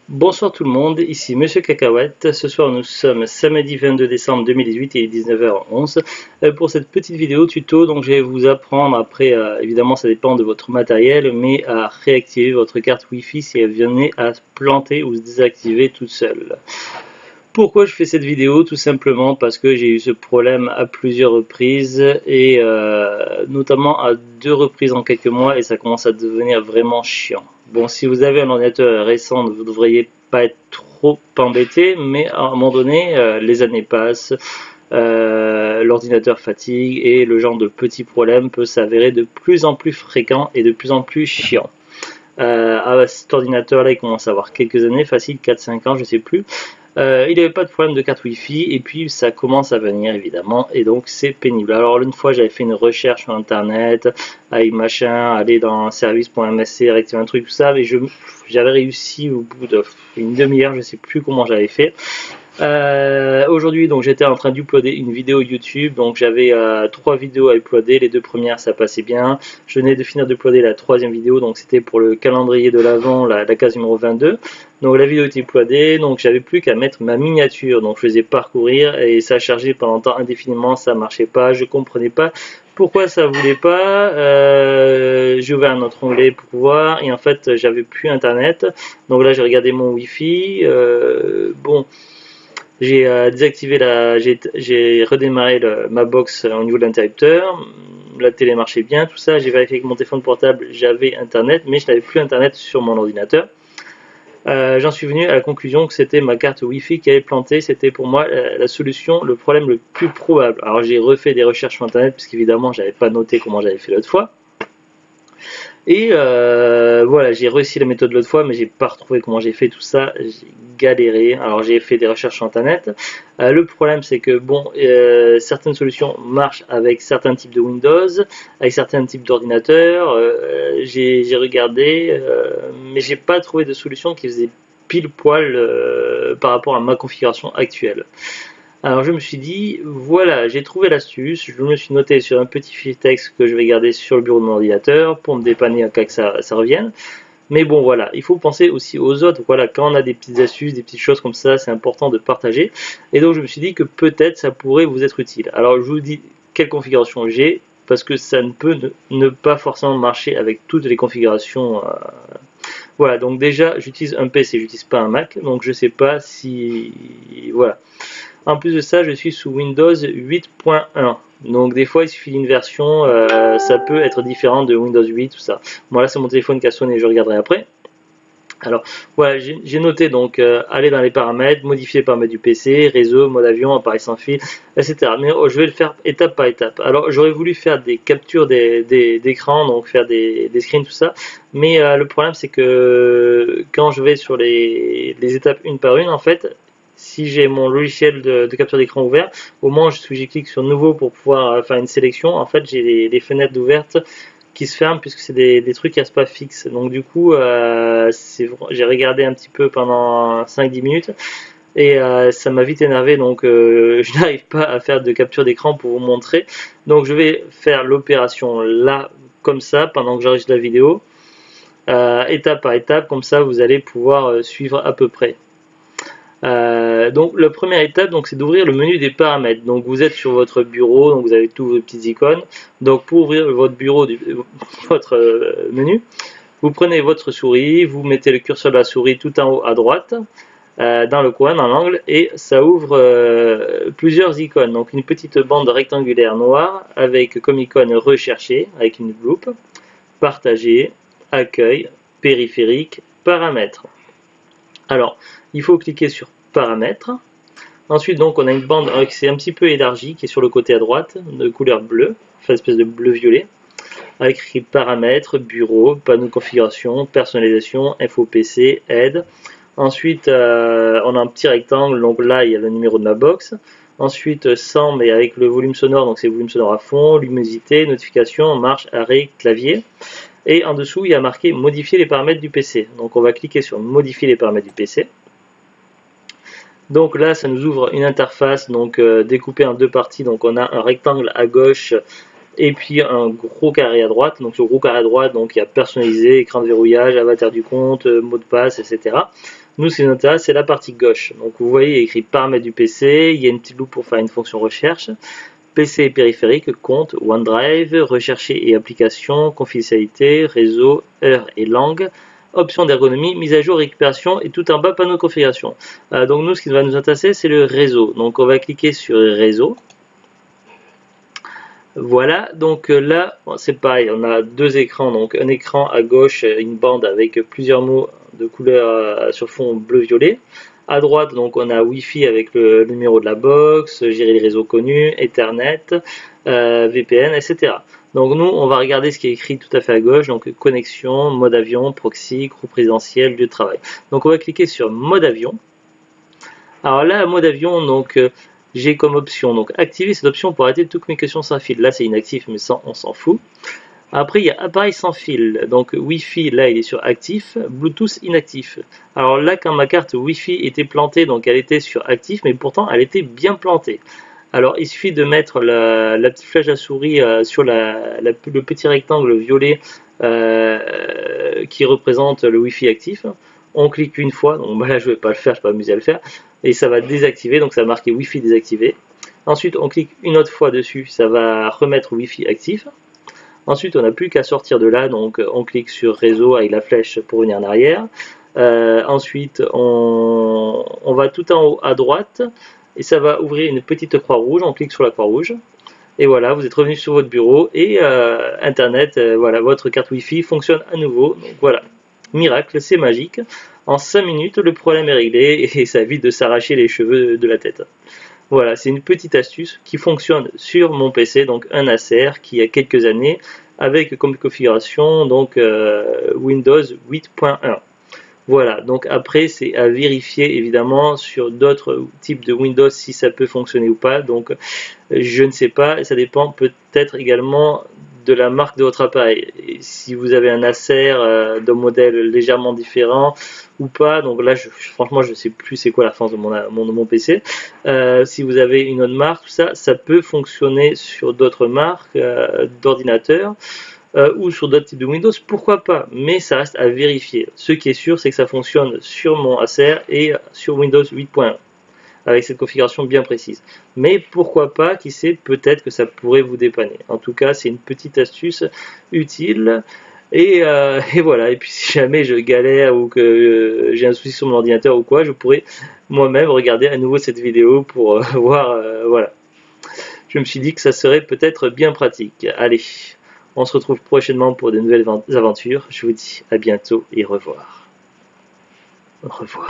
Bonsoir tout le monde, ici Monsieur Cacahuète. Ce soir nous sommes samedi 22 décembre 2018 et il est 19h11 pour cette petite vidéo tuto. Donc je vais vous apprendre après, évidemment ça dépend de votre matériel, mais à réactiver votre carte Wi-Fi si elle venait à se planter ou se désactiver toute seule. Pourquoi je fais cette vidéo? Tout simplement parce que j'ai eu ce problème à plusieurs reprises et notamment à 2 reprises en quelques mois et ça commence à devenir vraiment chiant. Bon, si vous avez un ordinateur récent, vous ne devriez pas être trop embêté, mais à un moment donné, les années passent, l'ordinateur fatigue et le genre de petits problèmes peut s'avérer de plus en plus fréquent et de plus en plus chiant. Cet ordinateur là il commence à avoir quelques années, facile 4-5 ans, je sais plus. Il n'avait pas de problème de carte Wi-Fi et puis ça commence à venir évidemment et donc c'est pénible. Alors une fois j'avais fait une recherche sur internet avec machin, aller dans service.msc, réactiver un truc tout ça, mais j'avais réussi au bout d'une demi-heure, je sais plus comment j'avais fait. Aujourd'hui donc j'étais en train d'uploader une vidéo YouTube, donc j'avais 3 vidéos à uploader, les 2 premières ça passait bien, je venais de finir d'uploader la 3e vidéo, donc c'était pour le calendrier de l'Avent, la case numéro 22, donc la vidéo était uploadée, donc j'avais plus qu'à mettre ma miniature, donc je faisais parcourir et ça chargeait pendant temps indéfiniment, ça marchait pas, je comprenais pas pourquoi ça voulait pas. J'ai ouvert un autre onglet pour voir et en fait j'avais plus internet, donc là j'ai regardé mon wifi, bon, j'ai désactivé j'ai redémarré ma box au niveau de l'interrupteur. La télé marchait bien, tout ça. J'ai vérifié que mon téléphone portable, j'avais internet, mais je n'avais plus internet sur mon ordinateur. J'en suis venu à la conclusion que c'était ma carte Wi-Fi qui avait planté. C'était pour moi la solution, le problème le plus probable. Alors j'ai refait des recherches sur internet, puisqu'évidemment j'avais pas noté comment j'avais fait l'autre fois. Et voilà, j'ai réussi la méthode l'autre fois, mais j'ai pas retrouvé comment j'ai fait tout ça. J'ai galéré. Alors j'ai fait des recherches sur internet. Le problème c'est que bon, certaines solutions marchent avec certains types de Windows, avec certains types d'ordinateurs. J'ai regardé, mais j'ai pas trouvé de solution qui faisait pile poil par rapport à ma configuration actuelle. Alors je me suis dit, voilà, j'ai trouvé l'astuce, je me suis noté sur un petit fichier texte que je vais garder sur le bureau de mon ordinateur pour me dépanner en cas que ça revienne. Mais bon voilà, il faut penser aussi aux autres, voilà, quand on a des petites astuces, des petites choses comme ça, c'est important de partager. Et donc je me suis dit que peut-être ça pourrait vous être utile. Alors je vous dis quelle configuration j'ai, parce que ça ne peut ne pas forcément marcher avec toutes les configurations. Voilà, donc déjà j'utilise un PC, j'utilise pas un Mac, donc je sais pas si... Voilà. En plus de ça, je suis sous Windows 8.1. Donc des fois, il suffit d'une version, ça peut être différent de Windows 8, tout ça. Bon là, c'est mon téléphone qui a sonné, je regarderai après. Alors voilà, j'ai noté donc aller dans les paramètres, modifier les paramètres du PC, réseau, mode avion, appareil sans fil, etc. Mais je vais le faire étape par étape. Alors j'aurais voulu faire des captures d'écran, donc faire des screens, tout ça. Mais le problème c'est que quand je vais sur les étapes une par une, en fait, si j'ai mon logiciel de capture d'écran ouvert, au moment où je clique sur nouveau pour pouvoir faire une sélection, en fait j'ai les fenêtres ouvertes qui se ferment puisque c'est des trucs qui restent pas fixes. Donc du coup, j'ai regardé un petit peu pendant 5-10 minutes et ça m'a vite énervé, donc je n'arrive pas à faire de capture d'écran pour vous montrer. Donc je vais faire l'opération là, comme ça, pendant que j'enregistre la vidéo, étape par étape, comme ça vous allez pouvoir suivre à peu près. Donc la première étape, c'est d'ouvrir le menu des paramètres. Donc vous êtes sur votre bureau, donc vous avez tous vos petites icônes. Donc pour ouvrir votre bureau, votre menu, vous prenez votre souris, vous mettez le curseur de la souris tout en haut à droite, dans le coin, dans l'angle, et ça ouvre plusieurs icônes. Donc une petite bande rectangulaire noire avec comme icône rechercher, avec une loupe, partager, accueil, périphérique, paramètres. Alors, il faut cliquer sur paramètres. Ensuite, donc, on a une bande qui s'est un petit peu élargie, qui est sur le côté à droite, de couleur bleue, enfin, espèce de bleu-violet, avec écrit paramètres, bureau, panneau de configuration, personnalisation, info PC, aide. Ensuite, on a un petit rectangle, donc là, il y a le numéro de ma box. Ensuite, 100, mais avec le volume sonore, donc c'est volume sonore à fond, luminosité, notification, marche, arrêt, clavier. Et en dessous, il y a marqué modifier les paramètres du PC. Donc on va cliquer sur modifier les paramètres du PC. Donc là, ça nous ouvre une interface donc découpée en 2 parties. Donc on a un rectangle à gauche et puis un gros carré à droite. Donc, ce gros carré à droite, donc il y a personnalisé, écran de verrouillage, avatar du compte, mot de passe, etc. Nous, ce qui nous intéresse, c'est la partie gauche. Donc, vous voyez, il y a écrit paramètres du PC, il y a une petite loupe pour faire une fonction recherche. PC et périphérique, compte, OneDrive, rechercher et applications, confidentialité, réseau, heure et langue, options d'ergonomie, mise à jour, récupération et tout en bas panneau de configuration. Donc nous, ce qui va nous intéresser, c'est le réseau. Donc on va cliquer sur réseau. Voilà, donc là, c'est pareil, on a deux écrans. Donc un écran à gauche, une bande avec plusieurs mots de couleur sur fond bleu-violet. À droite, donc on a Wi-Fi avec le numéro de la box, gérer les réseaux connus, Ethernet, VPN, etc. Donc nous, on va regarder ce qui est écrit tout à fait à gauche, donc connexion, mode avion, proxy, groupe résidentiel, lieu de travail. Donc on va cliquer sur mode avion. Alors là, mode avion, donc j'ai comme option, donc activer cette option pour arrêter toute communication sans fil. Là, c'est inactif, mais ça, on s'en fout. Après, il y a appareil sans fil. Donc, Wi-Fi, là, il est sur actif. Bluetooth, inactif. Alors là, quand ma carte Wi-Fi était plantée, donc elle était sur actif, mais pourtant, elle était bien plantée. Alors, il suffit de mettre la petite flèche à souris sur le petit rectangle violet qui représente le Wi-Fi actif. On clique une fois. Donc bah, là, je ne vais pas le faire, je ne vais pas m'amuser à le faire. Et ça va désactiver, donc ça va marquer Wi-Fi désactivé. Ensuite, on clique une autre fois dessus. Ça va remettre Wi-Fi actif. Ensuite, on n'a plus qu'à sortir de là, donc on clique sur réseau avec la flèche pour venir en arrière. Ensuite, on va tout en haut à droite et ça va ouvrir une petite croix rouge. On clique sur la croix rouge et voilà, vous êtes revenu sur votre bureau et Internet, voilà, votre carte Wi-Fi fonctionne à nouveau. Donc voilà, miracle, c'est magique. En 5 minutes, le problème est réglé et ça évite de s'arracher les cheveux de la tête. Voilà, c'est une petite astuce qui fonctionne sur mon PC, donc un Acer qui a quelques années, avec comme configuration donc Windows 8.1. Voilà, donc après c'est à vérifier évidemment sur d'autres types de Windows si ça peut fonctionner ou pas. Donc je ne sais pas, ça dépend peut-être également de la marque de votre appareil. Et si vous avez un Acer d'un modèle légèrement différent ou pas, donc là franchement je ne sais plus c'est quoi la force de mon PC. Si vous avez une autre marque, ça peut fonctionner sur d'autres marques d'ordinateurs ou sur d'autres types de Windows, pourquoi pas, mais ça reste à vérifier. Ce qui est sûr, c'est que ça fonctionne sur mon Acer et sur Windows 8.1 avec cette configuration bien précise. Mais pourquoi pas, qui sait, peut-être que ça pourrait vous dépanner. En tout cas, c'est une petite astuce utile. Et voilà, et puis si jamais je galère ou que j'ai un souci sur mon ordinateur ou quoi, je pourrais moi-même regarder à nouveau cette vidéo pour voir, voilà. Je me suis dit que ça serait peut-être bien pratique. Allez, on se retrouve prochainement pour de nouvelles aventures. Je vous dis à bientôt et au revoir. Au revoir.